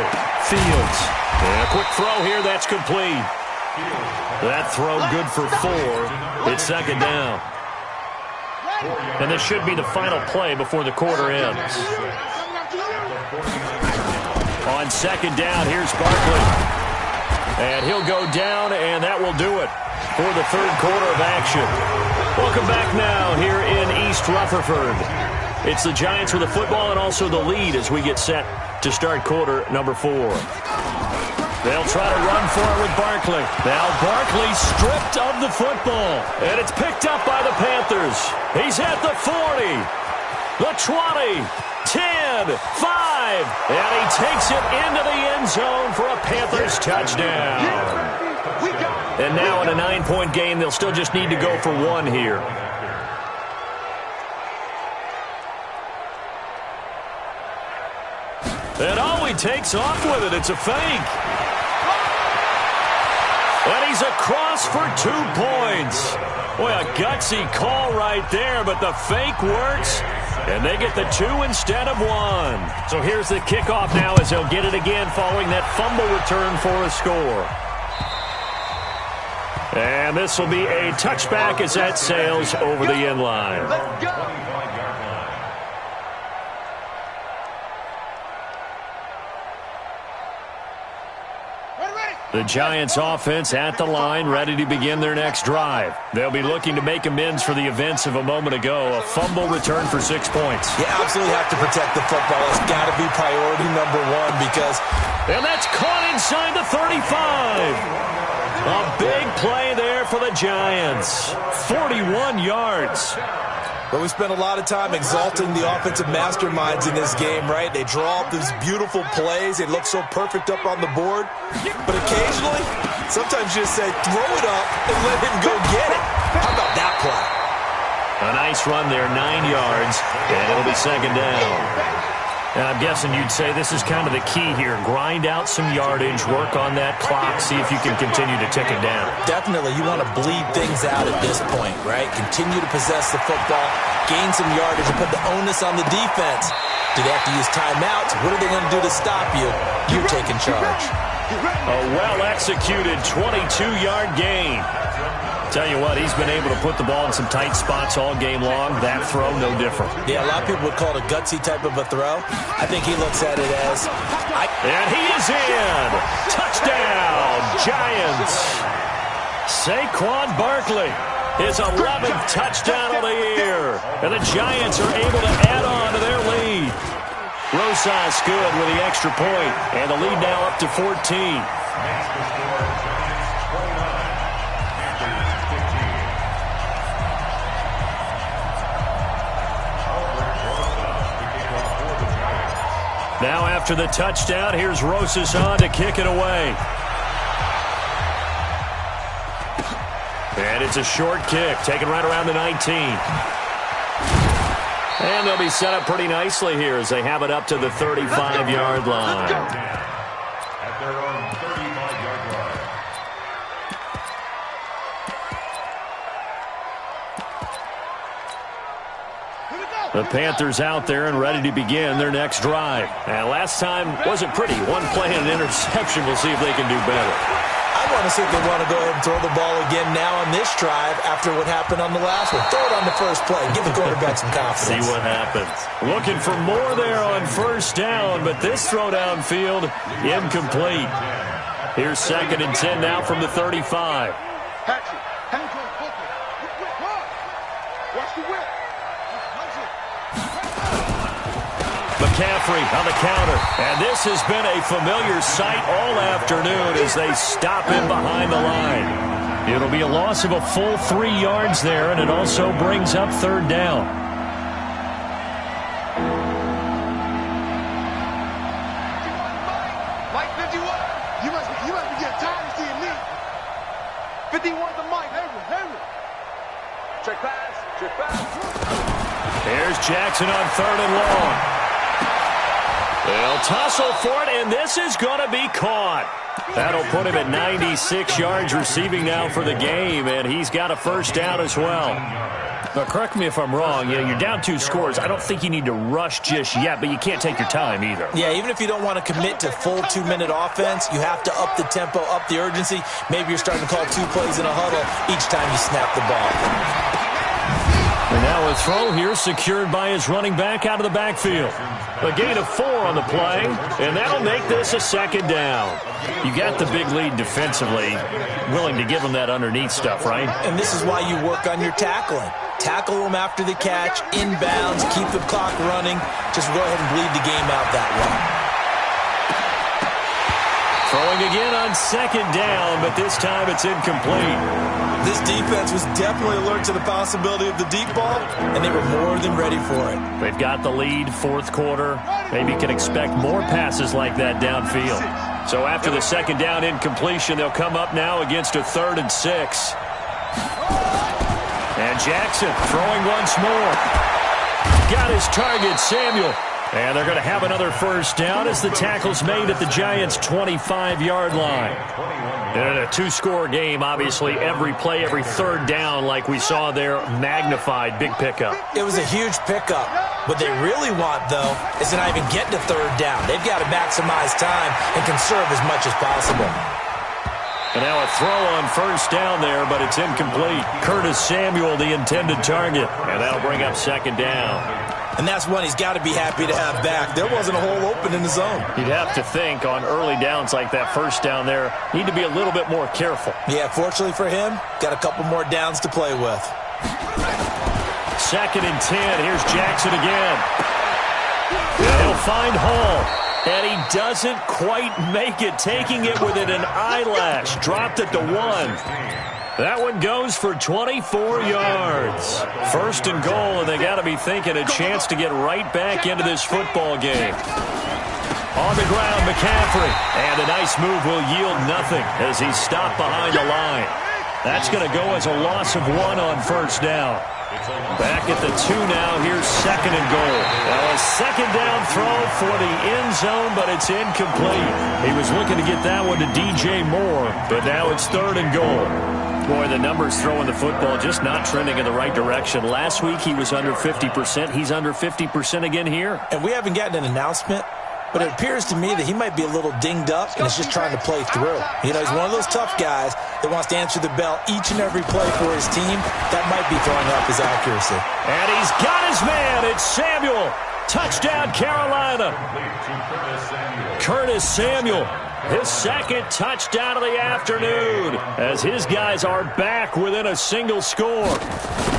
Fields. And a quick throw here, that's complete. That throw good for 4. It's 2nd down. And this should be the final play before the quarter ends. On second down, here's Barkley. And he'll go down, and that will do it for the third quarter of action. Welcome back now here in East Rutherford. It's the Giants with the football and also the lead as we get set to start quarter number 4. They'll try to run for it with Barkley. Now Barkley stripped of the football, and it's picked up by the Panthers. He's at the 40, the 20, 10, 5, and he takes it into the end zone for a Panthers touchdown. And now in a 9-point game, they'll still just need to go for 1 here. And he takes off with it. It's a fake. And he's across for 2 points. Boy, a gutsy call right there, but the fake works. And they get the 2 instead of 1. So here's the kickoff now as they'll get it again following that fumble return for a score. And this will be a touchback as that sails over the end line. Let's go. The Giants offense at the line, ready to begin their next drive. They'll be looking to make amends for the events of a moment ago. A fumble return for 6 points. You absolutely have to protect the football. It's got to be priority number 1 because... And that's caught inside the 35. A big play there for the Giants. 41 yards. But we spent a lot of time exalting the offensive masterminds in this game, right? They draw up these beautiful plays. They look so perfect up on the board. But occasionally, sometimes you just say, throw it up and let him go get it. How about that play? A nice run there, 9 yards, and it'll be second down. And I'm guessing you'd say this is kind of the key here. Grind out some yardage, work on that clock, see if you can continue to tick it down. Definitely. You want to bleed things out at this point, right? Continue to possess the football, gain some yardage, and put the onus on the defense. Do they have to use timeouts? What are they going to do to stop you? You're taking charge. A well-executed 22-yard gain. Tell you what, he's been able to put the ball in some tight spots all game long. That throw, no different. Yeah, a lot of people would call it a gutsy type of a throw. I think he looks at it as... And he is in! Touchdown, Giants! Saquon Barkley, his 11th touchdown of the year. And the Giants are able to add on to their lead. Rosas good with the extra point, and the lead now up to 14. Now after the touchdown, here's Rosas on to kick it away. And it's a short kick, taken right around the 19. And they'll be set up pretty nicely here as they have it up to the 35-yard line. At their own 35-yard line. The Panthers out there and ready to begin their next drive. And last time wasn't pretty. One play and an interception. We'll see if they can do better. I want to see if they want to go ahead and throw the ball again now on this drive after what happened on the last one. Throw it on the first play. Give the quarterback some confidence. See what happens. Looking for more there on first down, but this throw downfield incomplete. Here's 2nd and 10 now from the 35. Watch the whip. McCaffrey on the counter. And this has been a familiar sight all afternoon as they stop him behind the line. It'll be a loss of a full 3 yards there, and it also brings up 3rd down. Mike 51. You must be getting tired of seeing me. 51 to Mike. Henry. Check pass. There's Jackson on 3rd and long. They'll tussle for it, and this is going to be caught. That'll put him at 96 yards receiving now for the game, and he's got a first down as well. But correct me if I'm wrong, you're down 2 scores. I don't think you need to rush just yet, but you can't take your time either. Yeah, even if you don't want to commit to full 2-minute offense, you have to up the tempo, up the urgency. Maybe you're starting to call 2 plays in a huddle each time you snap the ball. And now a throw here secured by his running back out of the backfield. A gain of 4 on the play, and that'll make this a second down. You got the big lead defensively, willing to give them that underneath stuff, right? And this is why you work on your tackling. Tackle them after the catch, inbounds, keep the clock running. Just go ahead and bleed the game out that way. Throwing again on second down, but this time it's incomplete. This defense was definitely alert to the possibility of the deep ball, and they were more than ready for it. They've got the lead, fourth quarter. Maybe can expect more passes like that downfield. So after the second down incompletion, they'll come up now against a 3rd and 6. And Jackson throwing once more. Got his target, Samuel. And they're going to have another first down as the tackle's made at the Giants' 25-yard line. In a 2-score game, obviously, every play, every third down, like we saw there, magnified, big pickup. It was a huge pickup. What they really want, though, is to not even get to third down. They've got to maximize time and conserve as much as possible. And now a throw on first down there, but it's incomplete. Curtis Samuel, the intended target, and that'll bring up second down. And that's one he's got to be happy to have back. There wasn't a hole open in the zone. You'd have to think on early downs like that first down there, need to be a little bit more careful. Yeah, fortunately for him, got a couple more downs to play with. 2nd and 10. Here's Jackson again. And he'll find Hall. And he doesn't quite make it, taking it within an eyelash. Dropped it to 1. That one goes for 24 yards. 1st and goal, and they got to be thinking a chance to get right back into this football game. On the ground, McCaffrey. And a nice move will yield nothing as he's stopped behind the line. That's going to go as a loss of 1 on first down. Back at the 2 now. Here's 2nd and goal. Now a second down throw for the end zone, but it's incomplete. He was looking to get that one to DJ Moore, but now it's 3rd and goal. Boy, the numbers throwing the football just not trending in the right direction. Last week he was under 50%. He's under 50% again here. And we haven't gotten an announcement, but it appears to me that he might be a little dinged up and is just trying to play through. You know, he's one of those tough guys that wants to answer the bell each and every play for his team. That might be throwing off his accuracy. And he's got his man. It's Samuel. Touchdown, Carolina. Curtis Samuel. His 2nd touchdown of the afternoon as his guys are back within a single score.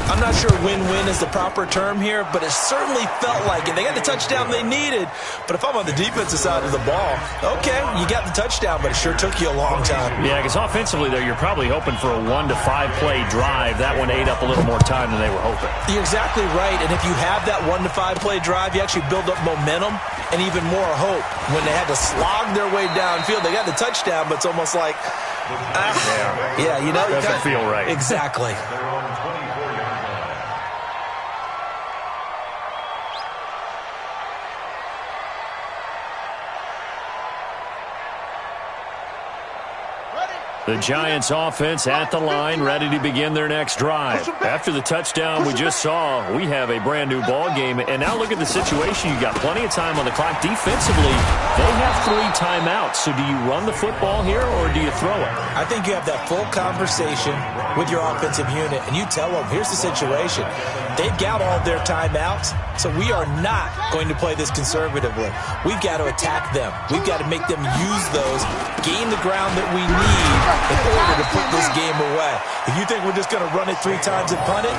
I'm not sure win-win is the proper term here, but it certainly felt like it. They got the touchdown they needed, but if I'm on the defensive side of the ball, okay, you got the touchdown, but it sure took you a long time. Yeah, because offensively, though, you're probably hoping for a 1 to 5 play drive. That one ate up a little more time than they were hoping. You're exactly right, and if you have that 1 to 5 play drive, you actually build up momentum and even more hope. When they had to slog their way downfield, they got the touchdown, but it's almost like, yeah, you know. Doesn't feel right. Exactly. The Giants offense at the line, ready to begin their next drive. After the touchdown we just saw, we have a brand new ball game. And now look at the situation. You got plenty of time on the clock. Defensively, they have 3 timeouts. So do you run the football here or do you throw it? I think you have that full conversation with your offensive unit, and you tell them, here's the situation. They've got all their timeouts, so we are not going to play this conservatively. We've got to attack them. We've got to make them use those, gain the ground that we need in order to put this game away. If you think we're just going to run it 3 times and punt it,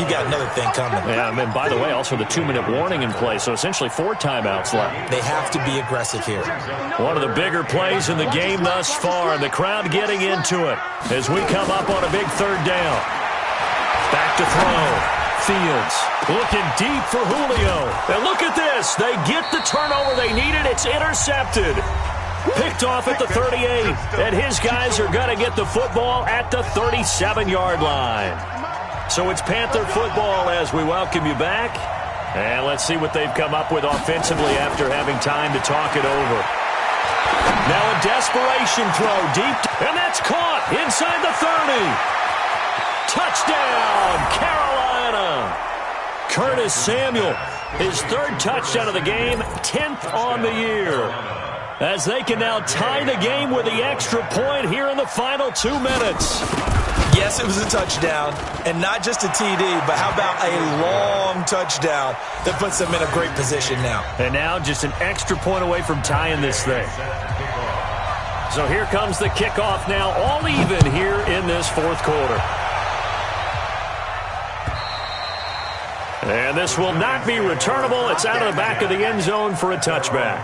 you got another thing coming. Yeah, and by the way, also the 2-minute warning in play, so essentially 4 timeouts left. They have to be aggressive here. One of the bigger plays in the game thus far, and the crowd getting into it as we come up on a big 3rd down. Back to throw. Fields looking deep for Julio. And look at this. They get the turnover they needed. It's intercepted. Picked off at the 38. And his guys are going to get the football at the 37-yard line. So it's Panther football as we welcome you back. And let's see what they've come up with offensively after having time to talk it over. Now a desperation throw deep. And that's caught inside the 30. Touchdown, Carolina. Curtis Samuel, his 3rd touchdown of the game, 10th on the year. As they can now tie the game with the extra point here in the final 2 minutes. Yes, it was a touchdown, and not just a TD, but how about a long touchdown that puts them in a great position now. And now just an extra point away from tying this thing. So here comes the kickoff now, all even here in this fourth quarter. And this will not be returnable. It's out of the back of the end zone for a touchback.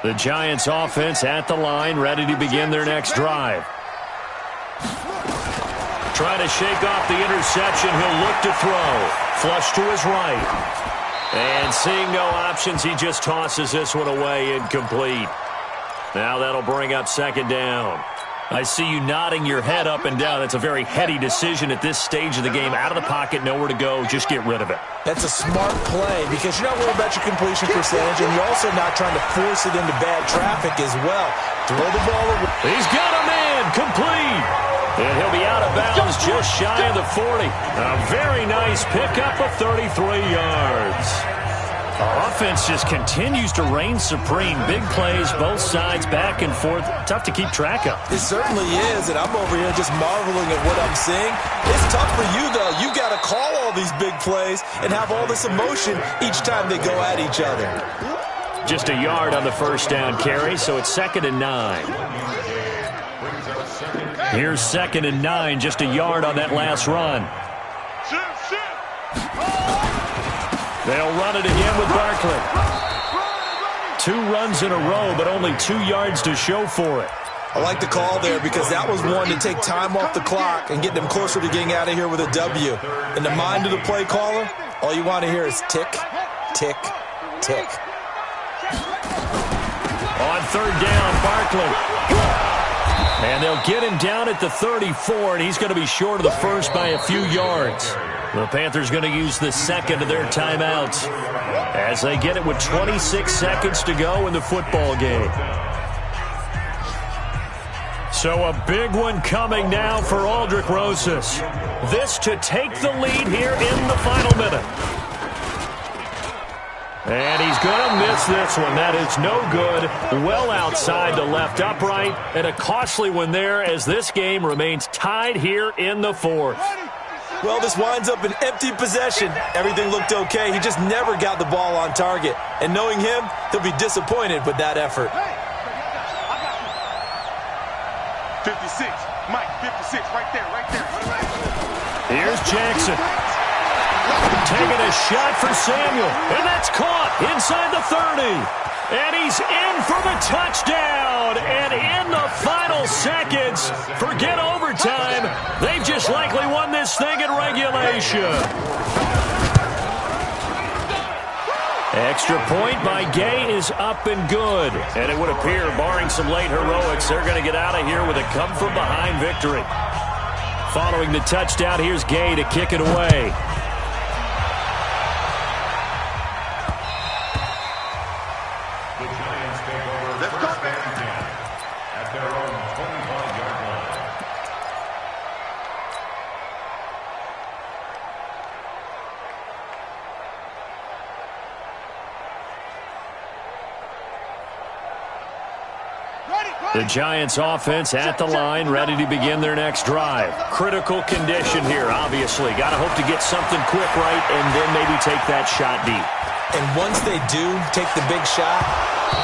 The Giants offense at the line, ready to begin their next drive. Trying to shake off the interception. He'll look to throw. Flush to his right. And seeing no options, he just tosses this one away, incomplete. Now that'll bring up second down. I see you nodding your head up and down. That's a very heady decision at this stage of the game. Out of the pocket, nowhere to go. Just get rid of it. That's a smart play because you're not worried about your completion percentage, and you're also not trying to force it into bad traffic as well. Throw the ball away. He's got a man. Complete. And he'll be out of bounds just shy of the 40. A very nice pickup of 33 yards. Offense just continues to reign supreme. Big plays, both sides, back and forth. Tough to keep track of. It certainly is, and I'm over here just marveling at what I'm seeing. It's tough for you, though. You got to call all these big plays and have all this emotion each time they go at each other. Just a yard on the first down carry, so it's 2nd and 9. Here's 2nd and 9, just a yard on that last run. They'll run it again with Barkley. 2 runs in a row, but only 2 yards to show for it. I like the call there because that was one to take time off the clock and get them closer to getting out of here with a W. In the mind of the play caller, all you want to hear is tick, tick, tick. On 3rd down, Barkley. And they'll get him down at the 34, and he's going to be short of the first by a few yards. The Panthers going to use the second of their timeouts as they get it with 26 seconds to go in the football game. So a big one coming now for Aldrick Rosas. This to take the lead here in the final minute. And he's going to miss this one. That is no good. Well outside the left upright. And a costly one there as this game remains tied here in the fourth. Well, this winds up an empty possession. Everything looked okay. He just never got the ball on target. And knowing him, he'll be disappointed with that effort. 56. Mike, 56. Right there, right there. Here's Jackson. Taking a shot for Samuel. And that's caught inside the 30. And he's in for the touchdown. And in the final seconds, forget overtime. They've just likely won this thing in regulation. Extra point by Gay is up and good. And it would appear, barring some late heroics, they're going to get out of here with a come-from-behind victory. Following the touchdown, here's Gay to kick it away. The Giants offense at the line, ready to begin their next drive. Critical condition here, obviously. Got to hope to get something quick right and then maybe take that shot deep. And once they do take the big shot,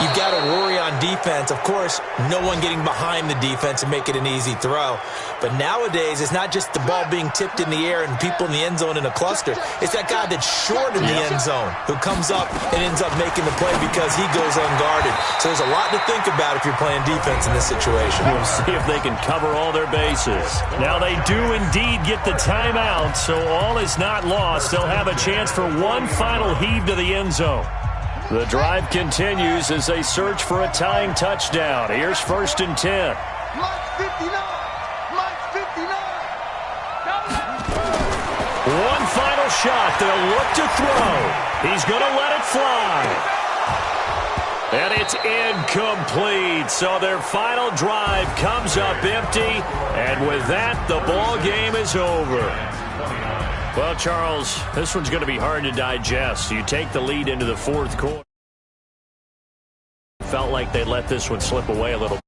you've got to worry on defense. Of course, no one getting behind the defense and make it an easy throw. But nowadays, it's not just the ball being tipped in the air and people in the end zone in a cluster. It's that guy that's short in the end zone who comes up and ends up making the play because he goes unguarded. So there's a lot to think about if you're playing defense in this situation. We'll see if they can cover all their bases. Now they do indeed get the timeout, so all is not lost. They'll have a chance for one final heave to the end zone. The drive continues as they search for a tying touchdown. Here's 1st and 10. Mike 59. Mike 59. One final shot. They'll look to throw. He's going to let it fly. And it's incomplete. So their final drive comes up empty. And with that, the ball game is over. Well, Charles, this one's going to be hard to digest. You take the lead into the fourth quarter. Felt like they let this one slip away a little.